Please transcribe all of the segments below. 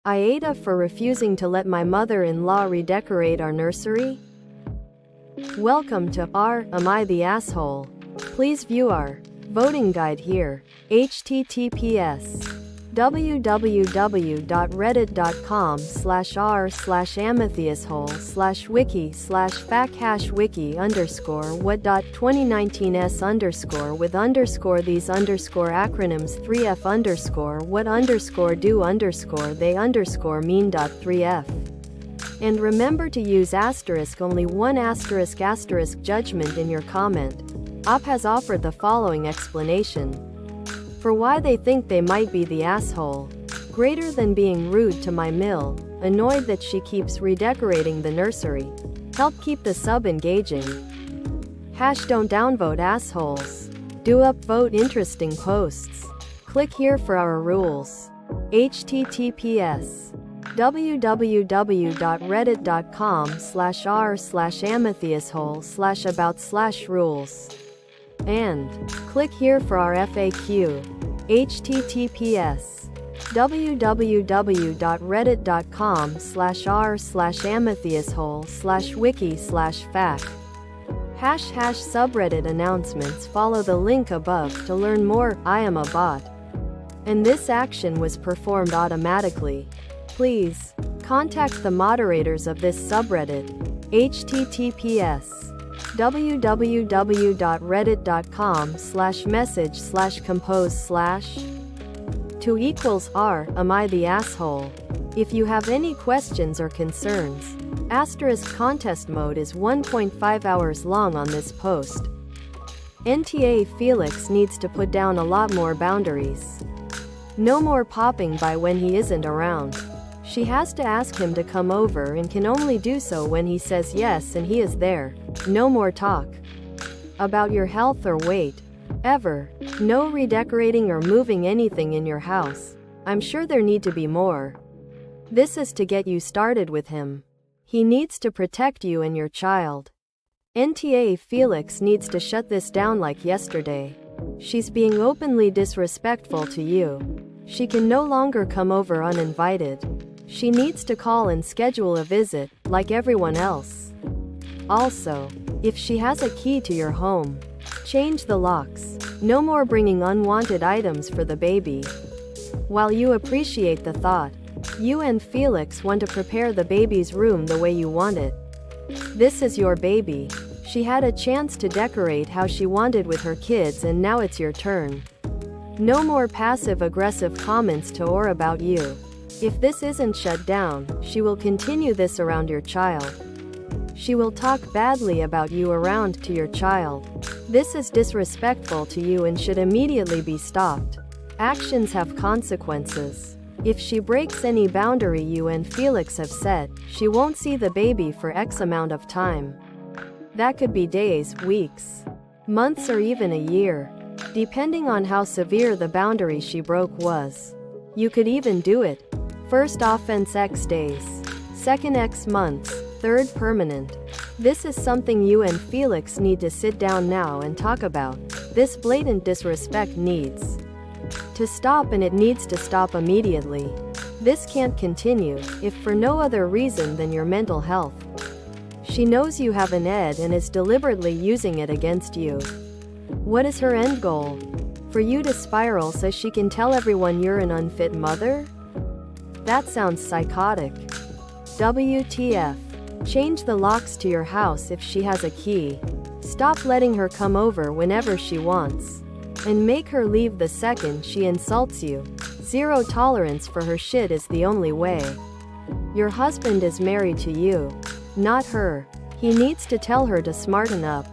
AITA for refusing to let my mother-in-law redecorate our nursery? Welcome to Am I the Asshole? Please view our voting guide here. https www.reddit.com/r/amathiesh/wiki/fact#wiki_what.2019s_with_acronyms 3f_they_mean.3f. And remember to use only one judgment in your comment. Op has offered the following explanation for why they think they might be the asshole. Greater than being rude to my mill, annoyed that she keeps redecorating the nursery. Help keep the sub engaging. Don't downvote assholes. Do upvote interesting posts. Click here for our rules. https www.reddit.com/r/amathiesh/about/rules. And click here for our FAQ. https www.reddit.com/r/amathiesh/wiki/fact #subreddit announcements. Follow the link above to learn more. I am a bot, and this action was performed automatically. Please contact the moderators of this subreddit. https www.reddit.com/message/compose/2 am I the asshole? If you have any questions or concerns, contest mode is 1.5 hours long on this post. NTA Felix needs to put down a lot more boundaries. No more popping by when he isn't around. She has to ask him to come over and can only do so when he says yes and he is there. No more talk about your health or weight. Ever. No redecorating or moving anything in your house. I'm sure there need to be more. This is to get you started with him. He needs to protect you and your child. NTA Felix needs to shut this down like yesterday. She's being openly disrespectful to you. She can no longer come over uninvited. She needs to call and schedule a visit, like everyone else. Also, if she has a key to your home, change the locks. No more bringing unwanted items for the baby. While you appreciate the thought, you and Felix want to prepare the baby's room the way you want it. This is your baby. She had a chance to decorate how she wanted with her kids, and now it's your turn. No more passive-aggressive comments to or about you. If this isn't shut down, she will continue this around your child. She will talk badly about you around to your child. This is disrespectful to you and should immediately be stopped. Actions have consequences. If she breaks any boundary you and Felix have set, she won't see the baby for X amount of time. That could be days, weeks, months, or even a year, depending on how severe the boundary she broke was. You could even do it. First offense X days, second X months, third permanent. This is something you and Felix need to sit down now and talk about. This blatant disrespect needs to stop, and it needs to stop immediately. This can't continue, if for no other reason than your mental health. She knows you have an ed and is deliberately using it against you. What is her end goal? For you to spiral so she can tell everyone you're an unfit mother? That sounds psychotic. WTF. Change the locks to your house if she has a key. Stop letting her come over whenever she wants. And make her leave the second she insults you. Zero tolerance for her shit is the only way. Your husband is married to you, not her. He needs to tell her to smarten up.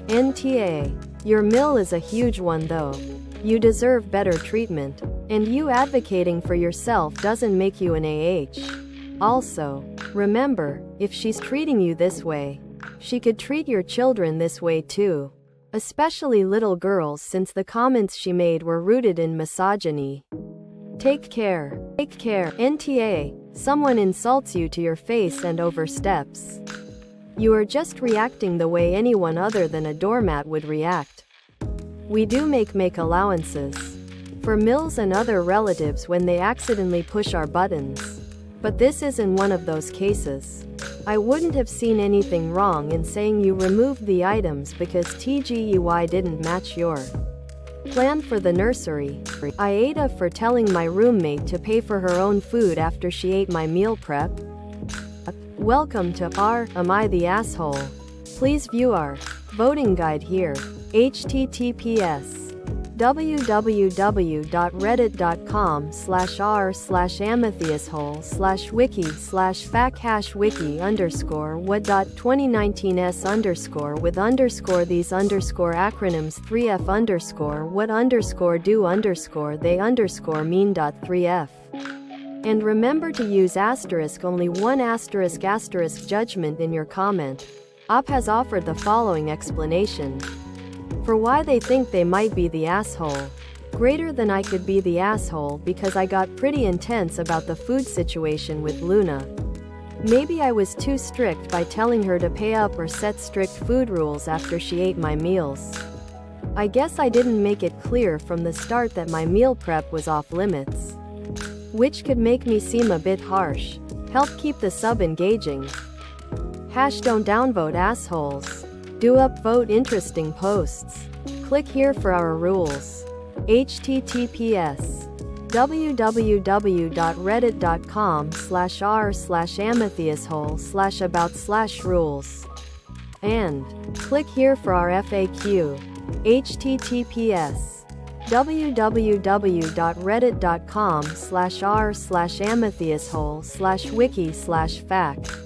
NTA. Your mill is a huge one though. You deserve better treatment. And you advocating for yourself doesn't make you an AH. Also, remember, if she's treating you this way, she could treat your children this way too. Especially little girls, since the comments she made were rooted in misogyny. Take care. Take care. NTA. Someone insults you to your face and oversteps. You are just reacting the way anyone other than a doormat would react. We do make allowances. for Mills and other relatives when they accidentally push our buttons. But this isn't one of those cases. I wouldn't have seen anything wrong in saying you removed the items because TGEY didn't match your plan for the nursery. AITA for telling my roommate to pay for her own food after she ate my meal prep. Welcome to Am I the Asshole? Please view our voting guide here. https www.reddit.com/r/amethysthole/wiki/fact#wiki_what.2019s_with_these_they_mean.3f. And remember to use only one judgment in your comment. Op has offered the following explanation for why they think they might be the asshole. Greater than I could be the asshole because I got pretty intense about the food situation with Luna. Maybe I was too strict by telling her to pay up or set strict food rules after she ate my meals. I guess I didn't make it clear from the start that my meal prep was off limits, which could make me seem a bit harsh. Help keep the sub engaging. Don't downvote assholes. Do upvote interesting posts. Click here for our rules. https www.reddit.com/r/amethysthole/about/rules. And click here for our FAQ. https www.reddit.com/r/amethysthole/wiki/fact.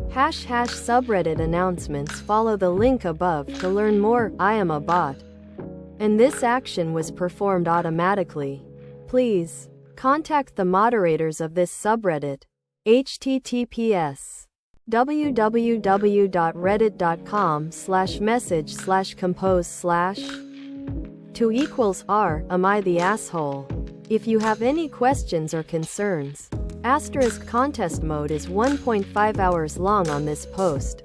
#subreddit announcements. Follow the link above to learn more. I am a bot, and this action was performed automatically. Please contact the moderators of this subreddit. https www.reddit.com/message/compose/2 = r. Am I the asshole? If you have any questions or concerns, contest mode is 1.5 hours long on this post.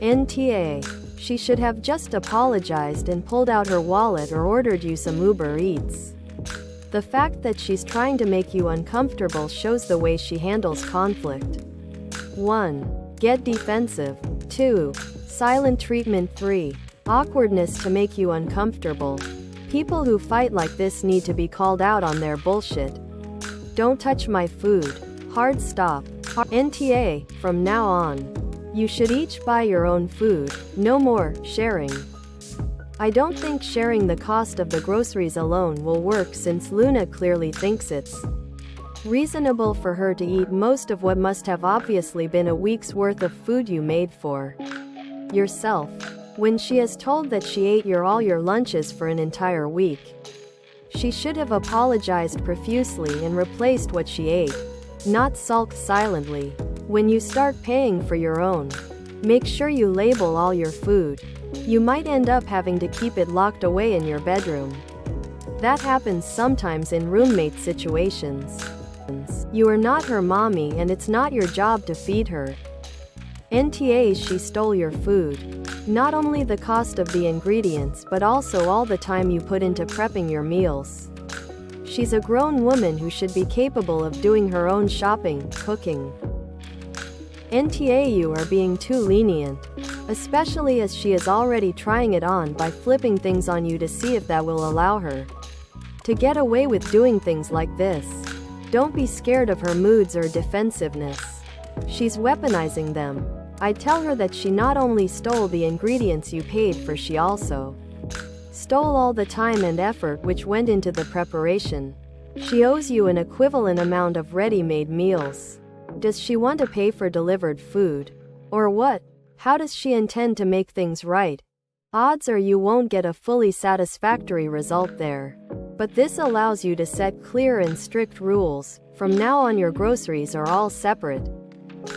NTA. She should have just apologized and pulled out her wallet or ordered you some Uber Eats. The fact that she's trying to make you uncomfortable shows the way she handles conflict. 1. Get defensive. 2. Silent treatment. 3. Awkwardness to make you uncomfortable. People who fight like this need to be called out on their bullshit. Don't touch my food. Hard stop. NTA. From now on, you should each buy your own food. No more sharing. I don't think sharing the cost of the groceries alone will work since Luna clearly thinks it's reasonable for her to eat most of what must have obviously been a week's worth of food you made for yourself, when she is told that she ate all your lunches for an entire week. She should have apologized profusely and replaced what she ate, not sulked silently. When you start paying for your own, make sure you label all your food. You might end up having to keep it locked away in your bedroom. That happens sometimes in roommate situations. You are not her mommy and it's not your job to feed her. NTA. She stole your food. Not only the cost of the ingredients but also all the time you put into prepping your meals. She's a grown woman who should be capable of doing her own shopping, cooking. NTA. You are being too lenient, especially as she is already trying it on by flipping things on you to see if that will allow her to get away with doing things like this. Don't be scared of her moods or defensiveness. She's weaponizing them. I tell her that she not only stole the ingredients you paid for, she also stole all the time and effort which went into the preparation. She owes you an equivalent amount of ready-made meals. Does she want to pay for delivered food? Or what? How does she intend to make things right? Odds are you won't get a fully satisfactory result there. But this allows you to set clear and strict rules. From now on your groceries are all separate,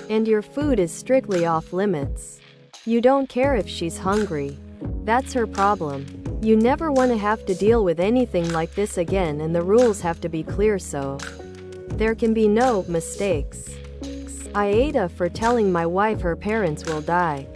and your food is strictly off limits. You don't care if she's hungry. That's her problem. You never want to have to deal with anything like this again, and the rules have to be clear so there can be no mistakes. AITA for telling my wife her parents will die.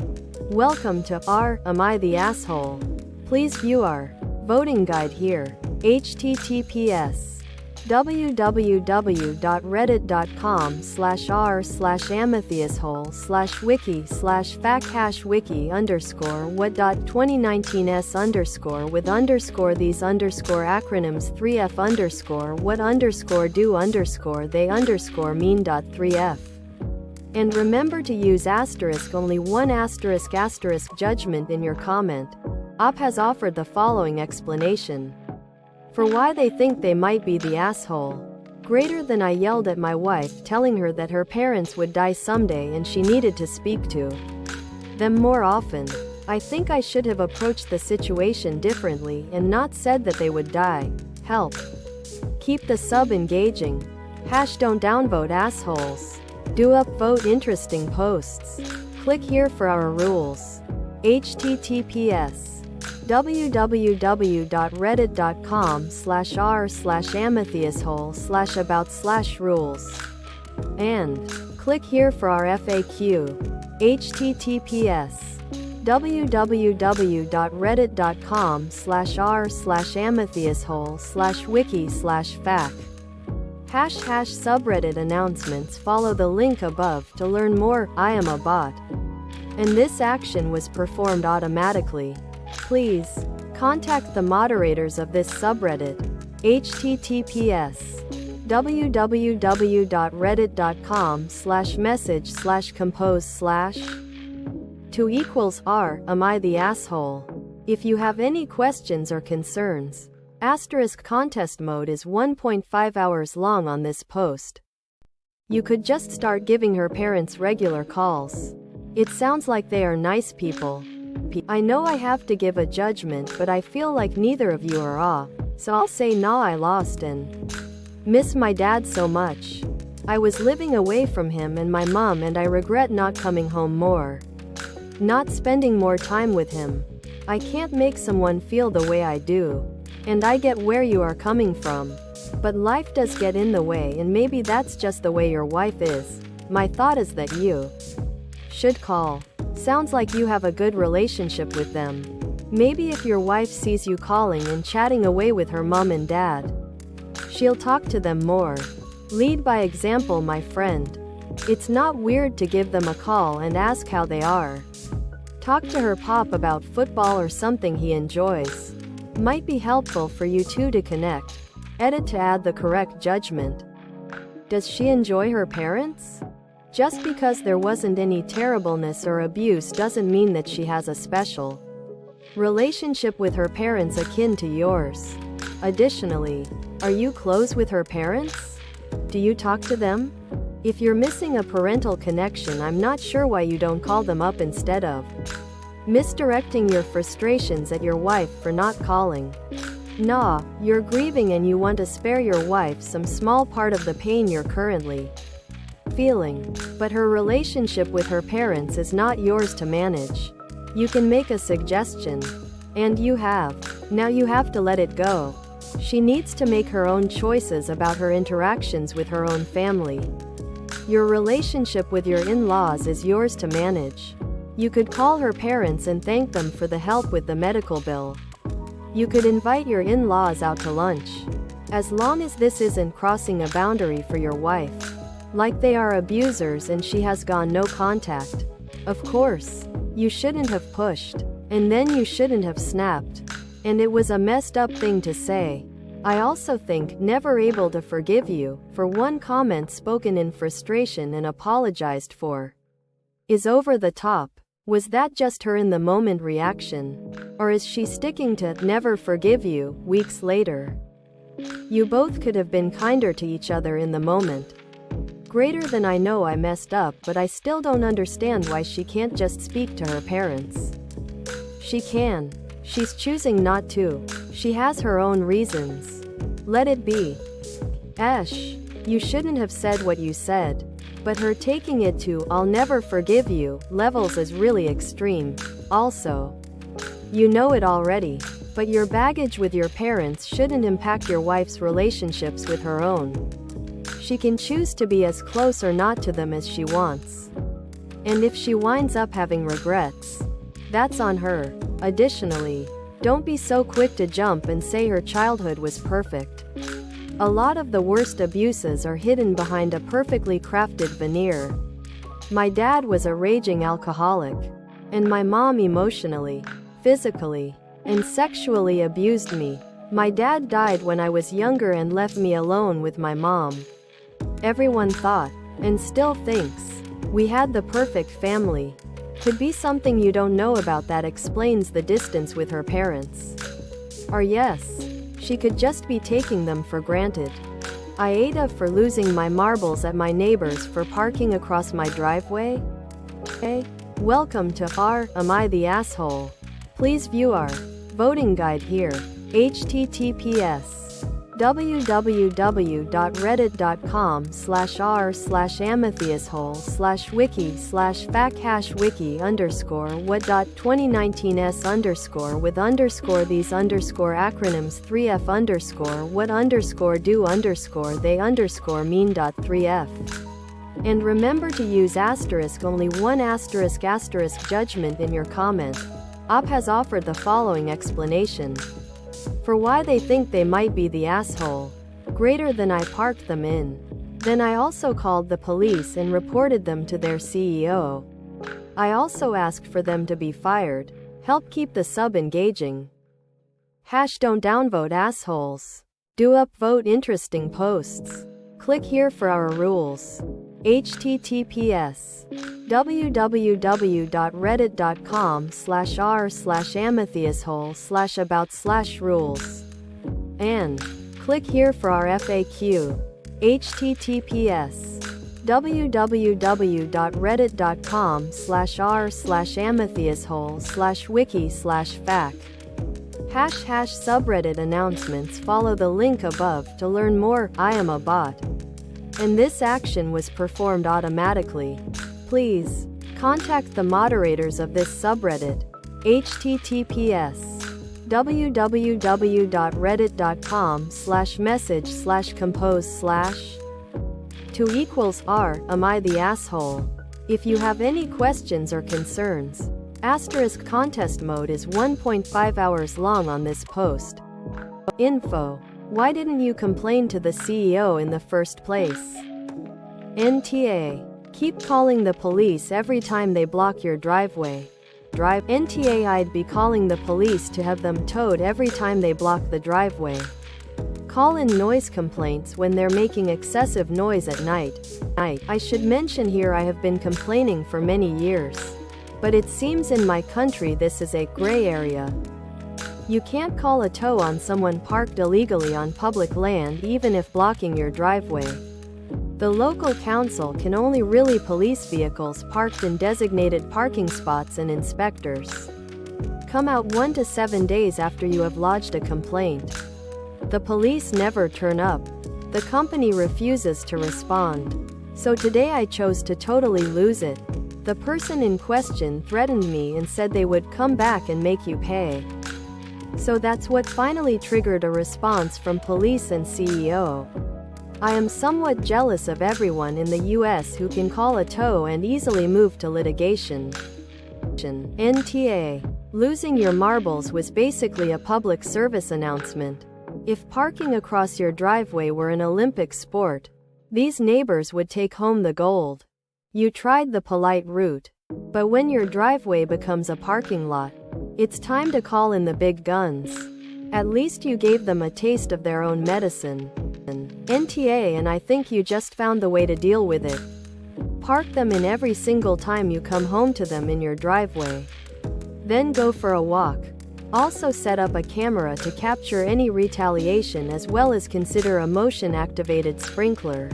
Welcome to Am I the Asshole? Please view our voting guide here. https://www.reddit.com/r/amethyst_hole/wiki/fact#wiki_underscore with_these_what.2019s_what.3f. And remember to use only one judgment in your comment. Op has offered the following explanation for why they think they might be the asshole. Greater than I yelled at my wife telling her that her parents would die someday and she needed to speak to them more often. I think I should have approached the situation differently and not said that they would die. Help. Keep the sub engaging. #don't downvote assholes. Do upvote interesting posts. Click here for our rules. https://www.reddit.com/r/amethysthole/about/rules. And click here for our FAQ. https://www.reddit.com/r/amethysthole/wiki/fact. #subreddit announcements. Follow the link above to learn more. I am a bot, and this action was performed automatically. Please contact the moderators of this subreddit. https://www.reddit.com/message/compose/2=r. Am I the asshole? If you have any questions or concerns, contest mode is 1.5 hours long on this post. You could just start giving her parents regular calls. It sounds like they are nice people. I know I have to give a judgment, but I feel like neither of you are off, so I'll say nah, I lost and miss my dad so much. I was living away from him and my mom and I regret not coming home more, not spending more time with him. I can't make someone feel the way I do. And I get where you are coming from. But life does get in the way and maybe that's just the way your wife is. My thought is that you should call. Sounds like you have a good relationship with them. Maybe if your wife sees you calling and chatting away with her mom and dad, she'll talk to them more. Lead by example, my friend. It's not weird to give them a call and ask how they are. Talk to her pop about football or something he enjoys. Might be helpful for you two to connect. Edit to add the correct judgment. Does she enjoy her parents? Just because there wasn't any terribleness or abuse doesn't mean that she has a special relationship with her parents akin to yours. Additionally, are you close with her parents? Do you talk to them? If you're missing a parental connection, I'm not sure why you don't call them up instead of misdirecting your frustrations at your wife for not calling. Nah, you're grieving and you want to spare your wife some small part of the pain you're currently feeling. But her relationship with her parents is not yours to manage. You can make a suggestion. And you have. Now you have to let it go. She needs to make her own choices about her interactions with her own family. Your relationship with your in-laws is yours to manage. You could call her parents and thank them for the help with the medical bill. You could invite your in-laws out to lunch. As long as this isn't crossing a boundary for your wife. Like they are abusers and she has gone no contact. Of course, you shouldn't have pushed. And then you shouldn't have snapped. And it was a messed up thing to say. I also think never able to forgive you for one comment spoken in frustration and apologized for is over the top. Was that just her in the moment reaction? Or is she sticking to never forgive you weeks later? You both could have been kinder to each other in the moment. Greater than I know I messed up, but I still don't understand why she can't just speak to her parents. She can. She's choosing not to. She has her own reasons. Let it be. Esh, you shouldn't have said what you said. But her taking it to "I'll never forgive you" levels is really extreme. Also, you know it already. But your baggage with your parents shouldn't impact your wife's relationships with her own. She can choose to be as close or not to them as she wants. And if she winds up having regrets, that's on her. Additionally, Don't be so quick to jump and say her childhood was perfect. A lot of the worst abuses are hidden behind a perfectly crafted veneer. My dad was a raging alcoholic, and my mom emotionally, physically, and sexually abused me. My dad died when I was younger and left me alone with my mom. Everyone thought, and still thinks, we had the perfect family. Could be something you don't know about that explains the distance with her parents. Or yes, she could just be taking them for granted. AITA for losing my marbles at my neighbors for parking across my driveway? Hey, welcome to Am I the Asshole? Please view our voting guide here. https://amatheuswhole/wiki/fact#wiki_what.2019s_with_these_acronyms 3f_they_mean.3f. And remember to use only one judgment in your comment. Op has offered the following explanation for why they think they might be the asshole. Greater than I parked them in. Then I also called the police and reported them to their CEO. I also asked for them to be fired. Help keep the sub engaging. Don't downvote assholes. Do upvote interesting posts. Click here for our rules. https://www.reddit.com/r/amatheuswhole/about/rules. And click here for our FAQ. https://www.reddit.com/r/amatheuswhole/wiki/fact. #subreddit announcements. Follow the link above to learn more. I am a bot, and this action was performed automatically. Please contact the moderators of this subreddit. https://www.reddit.com/message/compose/2 am I the asshole? If you have any questions or concerns, contest mode is 1.5 hours long on this post. Info: why didn't you complain to the CEO in the first place? NTA: keep calling the police every time they block your driveway. NTA: I'd be calling the police to have them towed every time they block the driveway. Call in noise complaints when they're making excessive noise at night. I should mention here I have been complaining for many years. But it seems in my country this is a gray area. You can't call a tow on someone parked illegally on public land even if blocking your driveway. The local council can only really police vehicles parked in designated parking spots, and inspectors come out 1 to 7 days after you have lodged a complaint. The police never turn up. The company refuses to respond. So today I chose to totally lose it. The person in question threatened me and said they would come back and make you pay. So that's what finally triggered a response from police and CEO. I am somewhat jealous of everyone in the US who can call a tow and easily move to litigation. NTA: losing your marbles was basically a public service announcement. If parking across your driveway were an Olympic sport, these neighbors would take home the gold. You tried the polite route. But when your driveway becomes a parking lot, it's time to call in the big guns. At least you gave them a taste of their own medicine. NTA: and I think you just found the way to deal with it. Park them in every single time you come home to them in your driveway. Then go for a walk. Also set up a camera to capture any retaliation, as well as consider a motion-activated sprinkler.